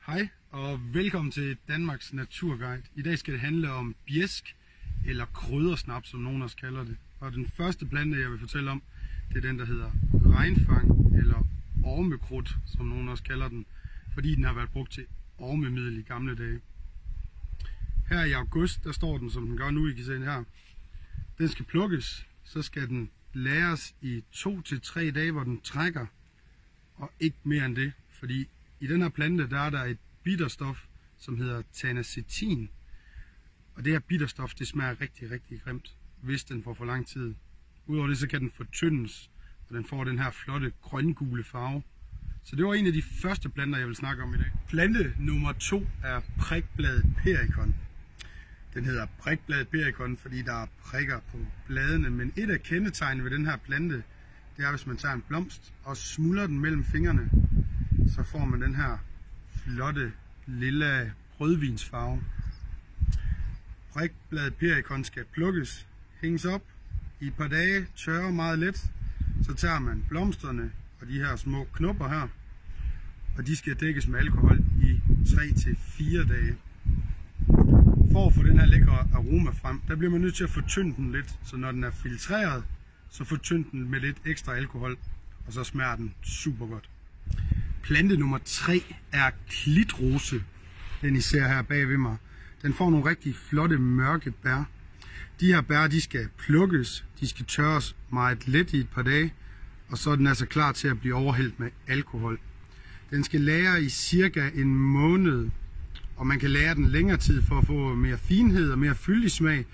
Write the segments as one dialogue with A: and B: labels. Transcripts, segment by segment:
A: Hej og velkommen til Danmarks Naturguide. I dag skal det handle om bjæsk eller kryddersnap, som nogen også kalder det. Og den første plante, jeg vil fortælle om, det er den, der hedder regnfang eller ormekrudt, som nogen også kalder den, fordi den har været brugt til ormemiddel i gamle dage. Her i august, der står den, som den gør nu, I kan se her. Den skal plukkes, så skal den lagres i 2 til 3 dage, hvor den trækker, og ikke mere end det, fordi i den her plante, der er der et bitterstof, som hedder tanacetin. Og det her bitterstof, det smager rigtig, rigtig grimt, hvis den får for lang tid. Udover det, så kan den fortyndes, og den får den her flotte grøngule farve. Så det var en af de første planter, jeg vil snakke om i dag. Plante nummer 2 er prikbladet perikon. Den hedder prikbladet perikon, fordi der er prikker på bladene. Men et af kendetegnene ved den her plante, det er, hvis man tager en blomst og smuldrer den mellem fingrene, så får man den her flotte lilla rødvinsfarve. Prikbladet perikon skal plukkes, hænges op i et par dage, tørre meget let. Så tager man blomsterne og de her små knopper her, og de skal dækkes med alkohol i 3 til 4 dage. For at få den her lækre aroma frem, der bliver man nødt til at fortynde den lidt, så når den er filtreret, så fortynd den med lidt ekstra alkohol, og så smager den super godt. Plante nummer 3 er klitrose. Den I ser her bag ved mig. Den får nogle rigtig flotte mørke bær. De her bær, de skal plukkes, de skal tørres meget let i et par dage, og så er den altså klar til at blive overhældt med alkohol. Den skal lagre i cirka en måned, og man kan lagre den længere tid for at få mere finhed og mere fyldig smag.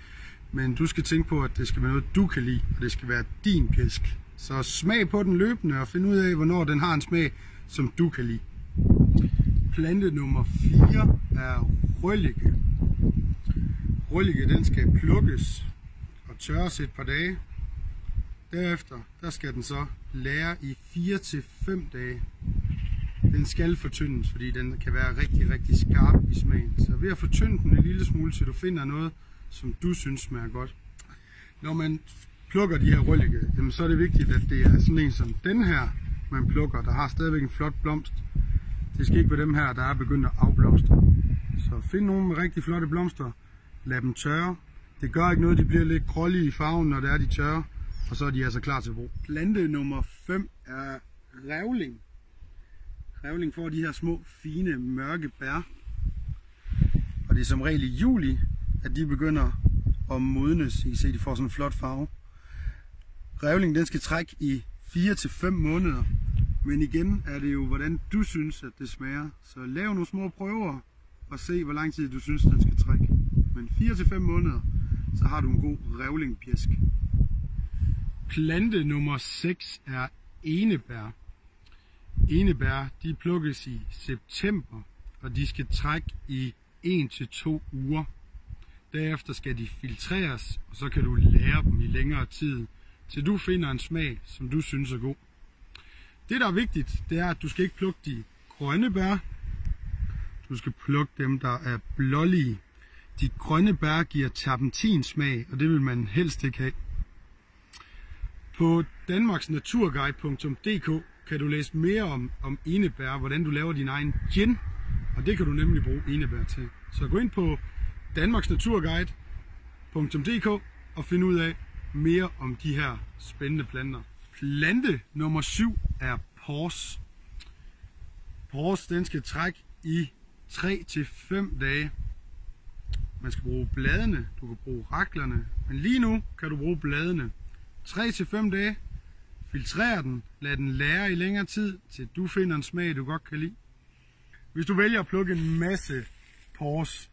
A: Men du skal tænke på, at det skal være noget, du kan lide, og det skal være din bjæsk. Så smag på den løbende og find ud af, hvornår den har en smag, som du kan lide. Plante nummer 4 er røllike. Røllike, den skal plukkes og tørres et par dage. Derefter, der skal den så lagre i 4 til 5 dage. Den skal fortyndes, fordi den kan være rigtig, rigtig skarp i smagen. Så ved at fortynde den en lille smule, så du finder noget, som du synes smager godt. Når man plukker de her røllike, så er det vigtigt, at det er sådan en som den her, man plukker, der har stadigvæk en flot blomst. Det skal ikke være dem her, der er begyndt at afblomstre. Så find nogle med rigtig flotte blomster, lad dem tørre. Det gør ikke noget, de bliver lidt grålige i farven, når det er de tørre, og så er de altså klar til brug. Plante nummer 5 er rævling. Rævling får de her små, fine, mørke bær. Og det er som regel i juli, at de begynder at modnes. I kan se, de får sådan en flot farve. Rævling, den skal trække i 4 til 5 måneder. Men igen er det jo, hvordan du synes, at det smager. Så lav nogle små prøver og se, hvor lang tid du synes, den skal trække. Men 4 til 5 måneder, så har du en god rævlingpjæsk. Plante nummer 6 er enebær. Enebær, de plukkes i september, og de skal trække i 1 til 2 uger. Derefter skal de filtreres, og så kan du lære dem i længere tid, til du finder en smag, som du synes er god. Det, der er vigtigt, det er, at du skal ikke plukke de grønne bær. Du skal plukke dem, der er blålige. De grønne bær giver terpentinsmag, og det vil man helst ikke have. På danmarksnaturguide.dk kan du læse mere om enebær, hvordan du laver din egen gin, og det kan du nemlig bruge enebær til. Så gå ind på danmarksnaturguide.dk og find ud af mere om de her spændende planter. Plante nummer 7 er pors. Pors, den skal trække i 3 til 5 dage. Man skal bruge bladene, du kan bruge raklerne, men lige nu kan du bruge bladene. 3 til 5 dage. Filtrer den, lad den lære i længere tid, til du finder en smag, du godt kan lide. Hvis du vælger at plukke en masse pors,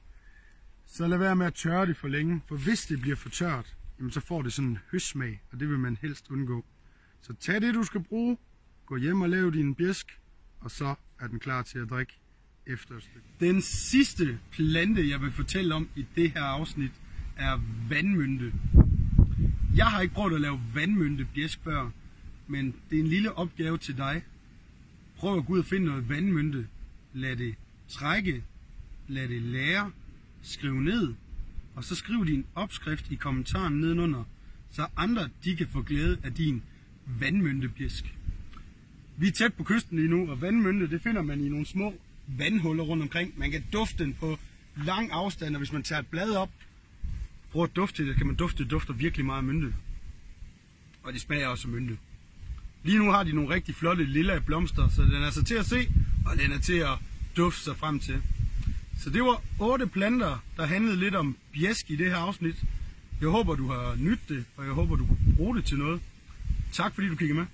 A: så lad være med at tørre det for længe, for hvis det bliver for tørt, jamen så får det sådan en høstsmag, og det vil man helst undgå. Så tag det, du skal bruge, gå hjem og lav din bjæsk, og så er den klar til at drikke efter et stykke. Den sidste plante, jeg vil fortælle om i det her afsnit, er vandmynte. Jeg har ikke prøvet at lave vandmyntebjæsk før, men det er en lille opgave til dig. Prøv at gå ud og finde noget vandmynte. Lad det trække, lad det lære, skriv ned, og så skriv din opskrift i kommentaren nedenunder, så andre de kan få glæde af din vandmyntebjæsk. Vi er tæt på kysten lige nu, og vandmynte det finder man i nogle små vandhuller rundt omkring. Man kan dufte den på lang afstand, og hvis man tager et blad op, bruger at dufte til det, kan man dufte, det dufter virkelig meget af mynte. Og det smager også af mynte. Lige nu har de nogle rigtig flotte lilla blomster, så den er så til at se, og den er til at dufte sig frem til. Så det var 8 planter, der handlede lidt om bjæsk i det her afsnit. Jeg håber, du har nydt det, og jeg håber, du kunne bruge det til noget. Tak fordi du kiggede med.